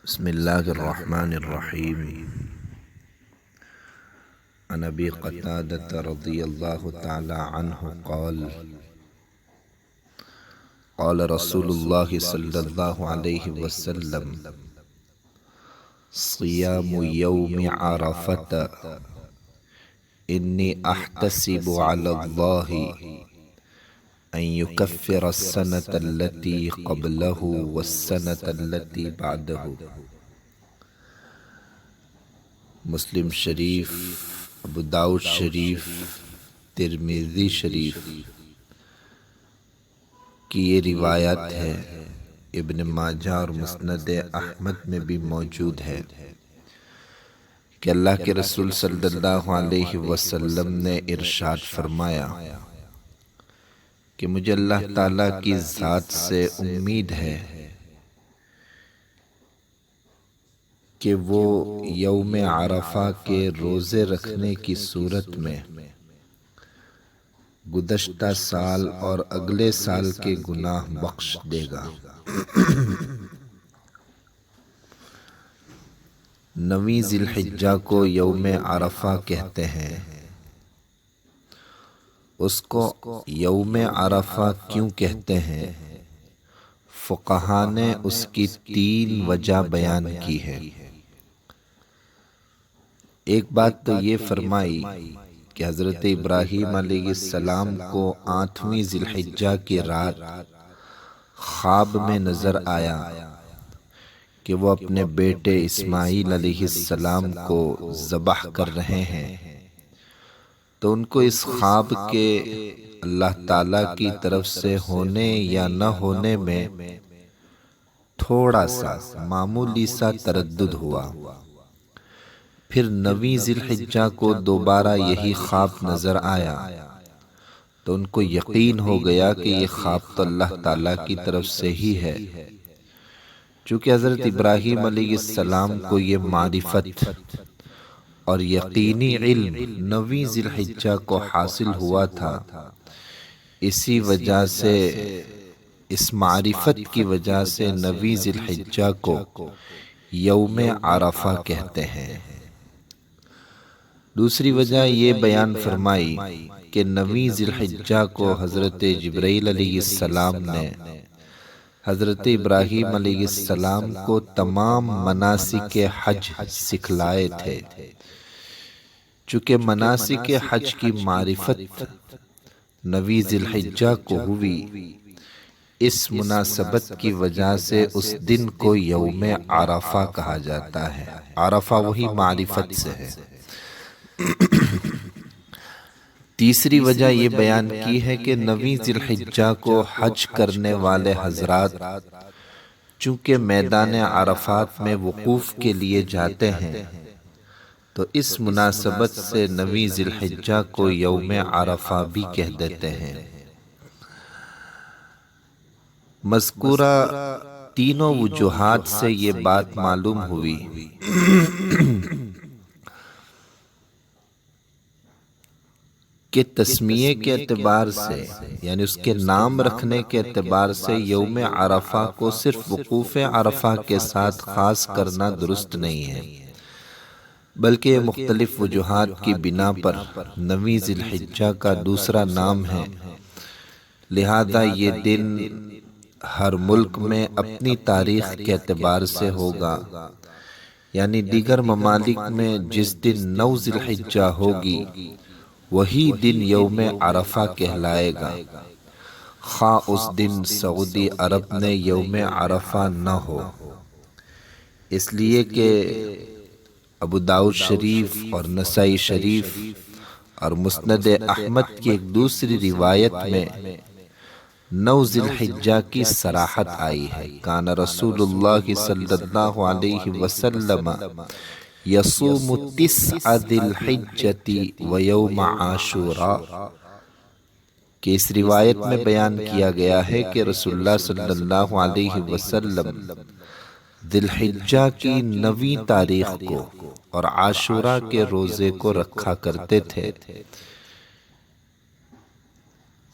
بسم الله الرحمن الرحيم. عن أبي قتادة رضي الله تعالى عنه قال قال رسول الله صلى الله عليه وسلم: صيام يوم عرفة إني أحتسب على الله أن يكفر السنة التي قبله والسنة التي بعده. مسلم شریف، ابو داؤد شریف، ترمذی شریف کی یہ روایت ہے، ابن ماجہ اور مسند احمد میں بھی موجود ہے کہ اللہ کے رسول صلی اللہ علیہ وسلم نے ارشاد فرمایا کہ مجھے اللہ تعالیٰ کی ذات سے امید ہے کہ وہ یوم عرفہ کے روزے رکھنے کی صورت میں گزشتہ سال اور اگلے سال کے گناہ بخش دے گا۔ 9 ذی الحجہ کو یوم عرفہ کہتے ہیں۔ اس کو یوم عرفہ کیوں کہتے ہیں؟ فقہا نے اس کی 3 وجہ بیان کی ہے۔ ایک بات تو یہ فرمائی کہ حضرت ابراہیم علیہ السلام کو 8ویں ذی الحجہ کی رات خواب میں نظر آیا کہ وہ اپنے بیٹے اسماعیل علیہ السلام کو ذبح کر رہے ہیں، تو ان کو اس خواب کے اللہ تعالیٰ کی طرف سے ہونے یا نہ ہونے میں تھوڑا سا معمولی سا تردد ہوا۔ پھر 9 ذی الحجہ کو دوبارہ یہی خواب نظر آیا تو ان کو یقین ہو گیا کہ یہ خواب تو اللہ تعالیٰ کی طرف سے ہی ہے۔ چونکہ حضرت ابراہیم علیہ السلام کو یہ معرفت اور یقینی علم 9 ذی الحجہ کو حاصل ہوا تھا، اسی وجہ سے اس معرفت کی وجہ سے 9 ذی الحجہ کو یوم عرفہ کہتے ہیں۔ دوسری وجہ یہ بیان فرمائی کہ 9 ذی الحجہ کو حضرت جبرائیل علیہ السلام نے حضرت ابراہیم علیہ السلام کو تمام مناسک حج سکھلائے تھے۔ چونکہ مناسک حج کی معرفت 9 ذی الحجہ کو ہوئی، اس مناسبت کی وجہ سے اس دن کو یوم عرفہ کہا جاتا ہے۔ عرفہ وہی معرفت سے ہے۔ تیسری وجہ یہ بیان کی ہے کہ 9 ذی الحجہ کو حج کرنے والے حضرات چونکہ میدان عرفات میں وقوف کے لیے جاتے ہیں، تو اس مناسبت سے 9 ذی الحجہ کو یوم عرفہ بھی کہہ دیتے ہیں۔ مذکورہ تینوں وجوہات سے یہ بات معلوم ہوئی کہ تسمیے کے اعتبار سے، یعنی اس کے نام رکھنے کے اعتبار سے یوم عرفہ کو صرف وقوف عرفہ کے ساتھ خاص کرنا درست نہیں ہے، بلکہ یہ مختلف وجوہات کی بنا پر 9 ذی الحجہ کا دوسرا نام ہے۔ لہذا یہ دن ہر ملک میں اپنی تاریخ کے اعتبار سے ہوگا، یعنی دیگر ممالک میں جس دن 9 ذی الحجہ ہوگی وہی دن یوم عرفہ کہلائے گا، خواہ اس دن سعودی عرب نے یوم عرفہ نہ ہو۔ اس لیے کہ ابو داؤد شریف اور نسائی شریف اور مسند احمد کی ایک دوسری روایت میں 9 ذی الحجہ کی صراحت آئی ہے۔ کان رسول اللہ صلی اللہ علیہ وسلم یصوم 9 ذی الحجۃ و یوم عاشوراء، کہ اس روایت میں بیان کیا گیا ہے کہ رسول اللہ صلی اللہ علیہ وسلم ذی الحجہ کی 9 تاریخ کو اور عاشوراء کے روزے کو رکھا کرتے تھے۔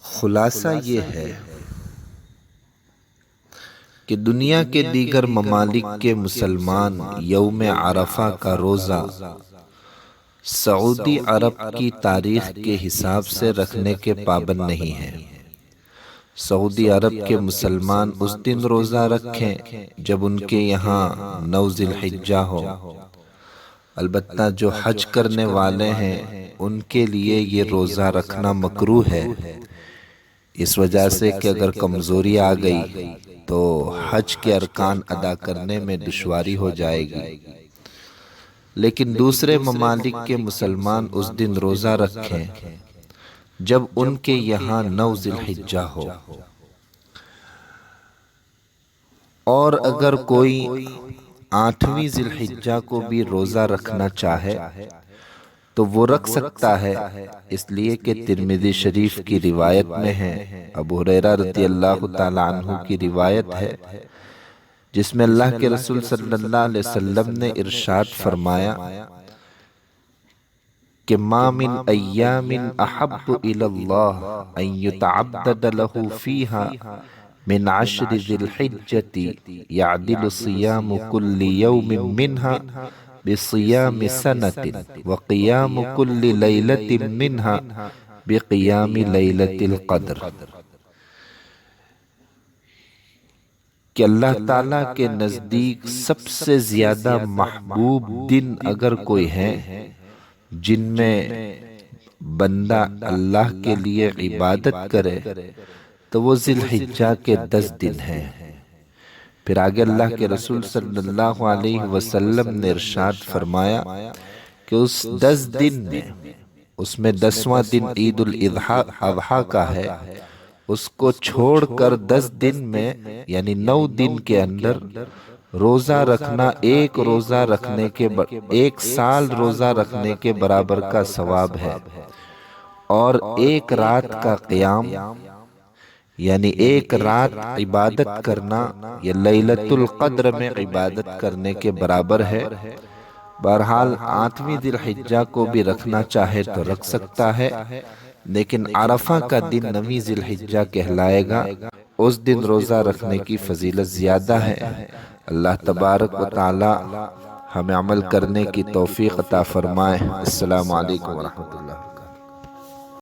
خلاصہ یہ ہے کہ کہ دنیا کے دیگر ممالک کے مسلمان یوم عرفہ کا روزہ سعودی عرب کی تاریخ کے حساب سے رکھنے کے پابند نہیں ہیں۔ سعودی عرب کے مسلمان اس دن روزہ رکھیں جب ان کے یہاں 9 ذی الحجہ ہو۔ البتہ جو حج کرنے والے ہیں ان کے لیے یہ روزہ رکھنا مکروہ ہے، اس وجہ سے کہ اگر کمزوری آ گئی تو حج کے ارکان ادا کرنے میں دشواری ہو جائے گی۔ لیکن دوسرے ممالک کے مسلمان اس دن روزہ رکھیں جب ان کے یہاں 9 ذی الحجہ ہو۔ اور اگر کوئی 8ویں ذی الحجہ کو بھی روزہ رکھنا چاہے تو وہ رکھ سکتا ہے، اس لیے کہ ترمذی شریف کی روایت میں ہے، ابو ہریرہ رضی اللہ تعالی عنہ کی روایت ہے، جس میں اللہ کے رسول صلی اللہ علیہ وسلم نے ارشاد فرمایا کہ ما من ایام احب الی اللہ ان یتعبد له فیہا من 10 ذی الحجۃ یعدل صیام کل یوم منہا بصیام سنۃ وقیام کل لیلۃ منہا بقیام لیلۃ القدر، کہ اللہ تعالیٰ کے نزدیک سب سے زیادہ محبوب دن اگر کوئی ہے جن میں بندہ اللہ کے لیے عبادت کرے تو وہ ذی الحجہ کے 10 دن ہیں۔ پھر آگے اللہ کے رسول صلی اللہ علیہ وسلم نے ارشاد فرمایا کہ اس 10 دن میں، اس میں 10واں دن عید الاضحیٰ کا ہے، اس کو چھوڑ کر 10 دن میں یعنی 9 دن کے اندر روزہ رکھنا ایک سال روزہ رکھنے کے برابر کا ثواب ہے، اور ایک رات کا قیام یعنی ایک رات عبادت کرنا یہ لیلۃ القدر میں عبادت کرنے کے برابر ہے۔ بہرحال 8ویں ذی الحجہ کو بھی رکھنا چاہے تو رکھ سکتا ہے، لیکن عرفہ کا دن 9ویں ذی الحجہ کہلائے گا، اس دن روزہ رکھنے کی فضیلت زیادہ ہے۔ اللہ تبارک و تعالی ہمیں عمل کرنے کی توفیق عطا فرمائے۔ السلام علیکم ورحمۃ اللہ۔